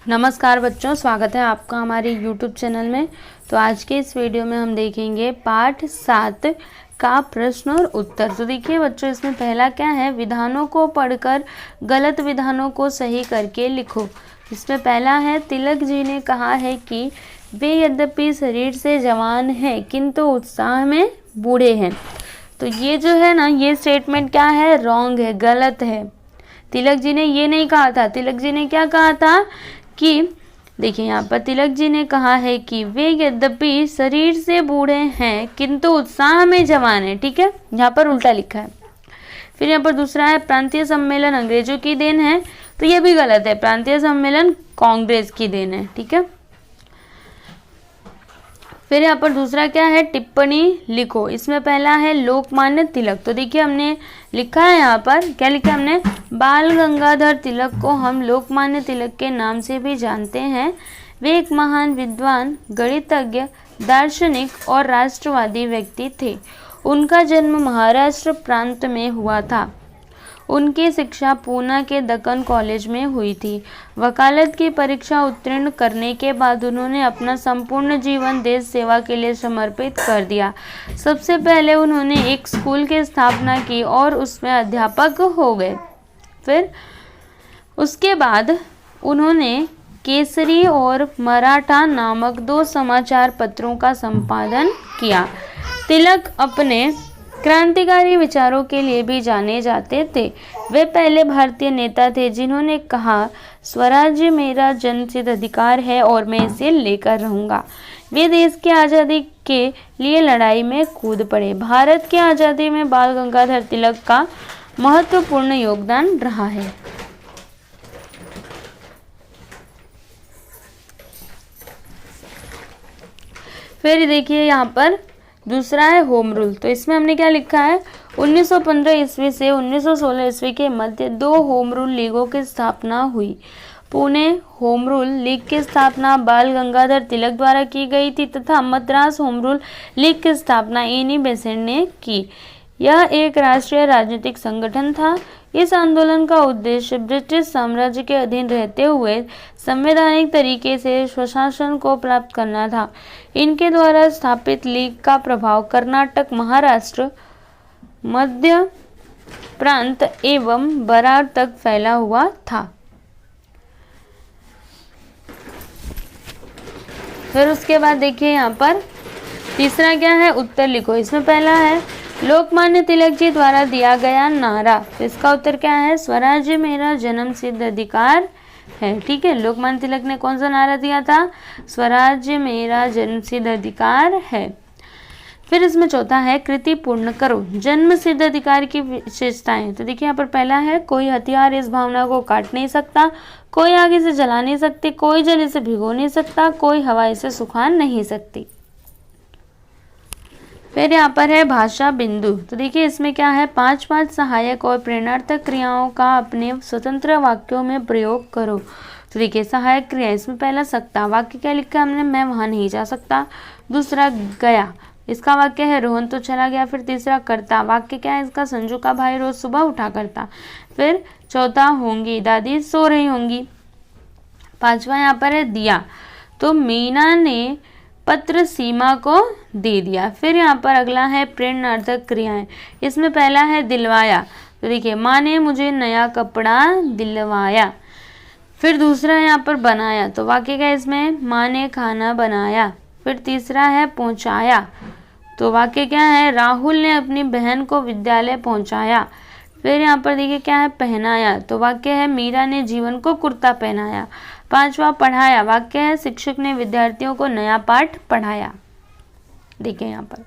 नमस्कार बच्चों, स्वागत है आपका हमारे YouTube चैनल में। तो आज के इस वीडियो में हम देखेंगे पाठ 7 का प्रश्न और उत्तर। तो देखिए बच्चों, इसमें पहला क्या है, विधानों को पढ़कर गलत विधानों को सही करके लिखो। इसमें पहला है, तिलक जी ने कहा है कि वे यद्यपि शरीर से जवान हैं किंतु उत्साह में बूढ़े हैं। तो ये जो है ना, ये स्टेटमेंट क्या है, रॉन्ग है, गलत है। तिलक जी ने ये नहीं कहा था। तिलक जी ने क्या कहा था कि देखिए यहाँ पर तिलक जी ने कहा है कि वे यद्यपि शरीर से बूढ़े हैं किंतु उत्साह में जवान है। ठीक है, यहाँ पर उल्टा लिखा है। फिर यहाँ पर दूसरा है, प्रांतीय सम्मेलन अंग्रेजों की देन है। तो ये भी गलत है, प्रांतीय सम्मेलन कांग्रेस की देन है। ठीक है। फिर यहाँ पर दूसरा क्या है, टिप्पणी लिखो। इसमें पहला है लोकमान्य तिलक। तो देखिए हमने लिखा है यहाँ पर, क्या लिखा है हमने, बाल गंगाधर तिलक को हम लोकमान्य तिलक के नाम से भी जानते हैं। वे एक महान विद्वान, गणितज्ञ, दार्शनिक और राष्ट्रवादी व्यक्ति थे। उनका जन्म महाराष्ट्र प्रांत में हुआ था। उनकी शिक्षा पूना के दक्कन कॉलेज में हुई थी। वकालत की परीक्षा उत्तीर्ण करने के बाद उन्होंने अपना संपूर्ण जीवन देश सेवा के लिए समर्पित कर दिया। सबसे पहले उन्होंने एक स्कूल की स्थापना की और उसमें अध्यापक हो गए। फिर उसके बाद उन्होंने केसरी और मराठा नामक 2 समाचार पत्रों का संपादन किया। तिलक अपने क्रांतिकारी विचारों के लिए भी जाने जाते थे। वे पहले भारतीय नेता थे जिन्होंने कहा, स्वराज्य मेरा जन्मसिद्ध अधिकार है और मैं इसे लेकर रहूंगा। वे देश की आज़ादी के लिए लड़ाई में कूद पड़े। भारत की आज़ादी में बाल गंगाधर तिलक का महत्वपूर्ण योगदान रहा है। फिर देखिए यहाँ पर दूसरा है होम रूल। तो इसमें हमने क्या लिखा है, 1915 ईस्वी से 1916 ईस्वी के मध्य 2 होम रूल लीगों की स्थापना हुई। पुणे होम रूल लीग की स्थापना बाल गंगाधर तिलक द्वारा की गई थी तथा मद्रास होम रूल लीग की स्थापना एनी बेसेंट ने की। यह एक राष्ट्रीय राजनीतिक संगठन था। इस आंदोलन का उद्देश्य ब्रिटिश साम्राज्य के अधीन रहते हुए संवैधानिक तरीके से स्वशासन को प्राप्त करना था। इनके द्वारा स्थापित लीग का प्रभाव कर्नाटक, महाराष्ट्र, मध्य प्रांत एवं बरार तक फैला हुआ था। फिर उसके बाद देखिए यहाँ पर तीसरा क्या है, उत्तर लिखो। इसमें पहला है, लोकमान्य तिलक जी द्वारा दिया गया नारा। तो इसका उत्तर क्या है, स्वराज्य मेरा जन्मसिद्ध अधिकार है। ठीक है, लोकमान्य तिलक ने कौन सा नारा दिया था, स्वराज्य मेरा जन्मसिद्ध अधिकार है। फिर इसमें चौथा है, कृति पूर्ण करो। जन्मसिद्ध अधिकार की विशेषताएं। तो देखिए यहाँ पर पहला है, कोई हथियार इस भावना को काट नहीं सकता, कोई आग इसे जला नहीं सकती, कोई जल इसे भिगो नहीं सकता, कोई हवा इसे सुखा नहीं सकती। फिर यहाँ पर है भाषा बिंदु। तो देखिए इसमें क्या है, 5 सहायक और प्रेरणार्थक क्रियाओं का अपने स्वतंत्र वाक्यों में प्रयोग करो। तो देखिए सहायक क्रिया, इसमें पहला सकता। वाक्य क्या लिखा हमने, मैं वहां नहीं जा सकता। दूसरा गया, इसका वाक्य है रोहन तो चला गया। फिर तीसरा करता, वाक्य क्या है इसका, संजू का भाई रोज सुबह उठा करता। फिर चौथा होंगी, दादी सो रही होंगी। 5वां यहाँ पर है दिया, तो मीना ने पत्र सीमा को दे दिया। फिर यहाँ पर अगला है प्रेरणार्थक क्रियाएं। इसमें पहला है दिलवाया। तो देखिए माँ ने मुझे नया कपड़ा दिलवाया। फिर दूसरा है यहाँ पर बनाया। तो वाक्य क्या है इसमें, माँ ने खाना बनाया। फिर तीसरा है पहुँचाया। तो वाक्य क्या है, राहुल ने अपनी बहन को विद्यालय पहुँचाया। फिर यहाँ पर देखिए क्या है, पहनाया। तो वाक्य है मीरा ने जीवन को कुर्ता पहनाया। 5वां पढ़ाया, वाक्य है शिक्षक ने विद्यार्थियों को नया पाठ पढ़ाया। देखिए यहाँ पर।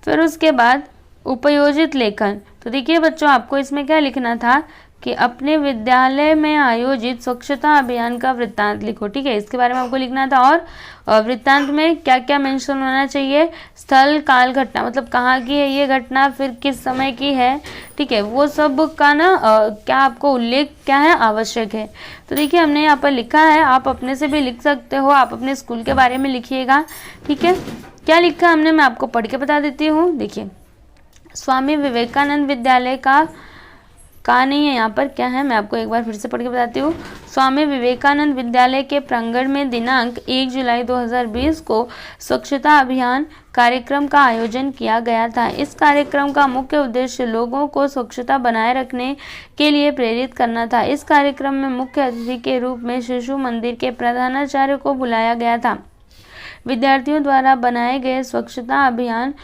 फिर उसके बाद उपयोजित लेखन। तो देखिए बच्चों, आपको इसमें क्या लिखना था कि अपने विद्यालय में आयोजित स्वच्छता अभियान का वृत्तांत लिखो। ठीक है, इसके बारे में आपको लिखना था। और वृत्तांत में क्या क्या मेंशन होना चाहिए, स्थल, काल, घटना, मतलब कहाँ की है ये घटना, फिर किस समय की है। ठीक है, वो सब का ना क्या आपको उल्लेख क्या है, आवश्यक है। तो देखिए हमने यहाँ पर लिखा है, आप अपने से भी लिख सकते हो, आप अपने स्कूल के बारे में लिखिएगा। ठीक है, क्या लिखा हमने, मैं आपको पढ़ के बता देती हूँ। देखिए, स्वामी विवेकानंद विद्यालय का का नहीं है, यहाँ पर क्या है मैं आपको एक बार फिर से पढ़ के बताती हूँ। स्वामी विवेकानंद विद्यालय के प्रांगण में दिनांक 1 जुलाई 2020 को स्वच्छता अभियान कार्यक्रम का आयोजन किया गया था। इस कार्यक्रम का मुख्य उद्देश्य लोगों को स्वच्छता बनाए रखने के लिए प्रेरित करना था। इस कार्यक्रम में मुख्य अतिथि के रूप में शिशु मंदिर के प्रधानाचार्य को बुलाया गया था। विद्यार्थियों द्वारा बनाए गए स्वच्छता अभियान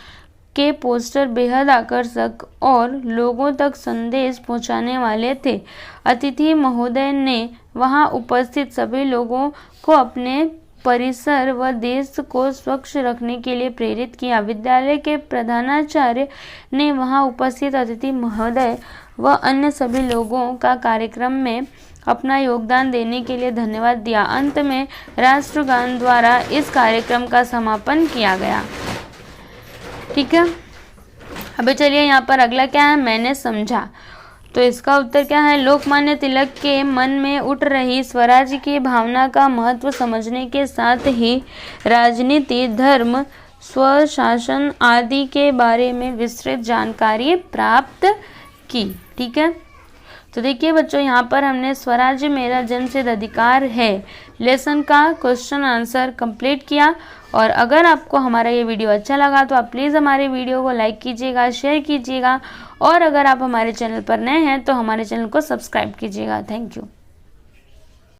के पोस्टर बेहद आकर्षक और लोगों तक संदेश पहुंचाने वाले थे। अतिथि महोदय ने वहां उपस्थित सभी लोगों को अपने परिसर व देश को स्वच्छ रखने के लिए प्रेरित किया। विद्यालय के प्रधानाचार्य ने वहां उपस्थित अतिथि महोदय व अन्य सभी लोगों का कार्यक्रम में अपना योगदान देने के लिए धन्यवाद दिया। अंत में राष्ट्रगान द्वारा इस कार्यक्रम का समापन किया गया। ठीक है, अभी चलिए यहाँ पर अगला क्या है, मैंने समझा। तो इसका उत्तर क्या है, लोकमान्य तिलक के मन में उठ रही स्वराज्य की भावना का महत्व समझने के साथ ही राजनीति, धर्म, स्वशासन आदि के बारे में विस्तृत जानकारी प्राप्त की। ठीक है, तो देखिए बच्चों, यहाँ पर हमने स्वराज्य मेरा जन्मसिद्ध अधिकार है लेसन का क्वेश्चन आंसर कंप्लीट किया। और अगर आपको हमारा ये वीडियो अच्छा लगा तो आप प्लीज़ हमारे वीडियो को लाइक कीजिएगा, शेयर कीजिएगा, और अगर आप हमारे चैनल पर नए हैं तो हमारे चैनल को सब्सक्राइब कीजिएगा। Thank you.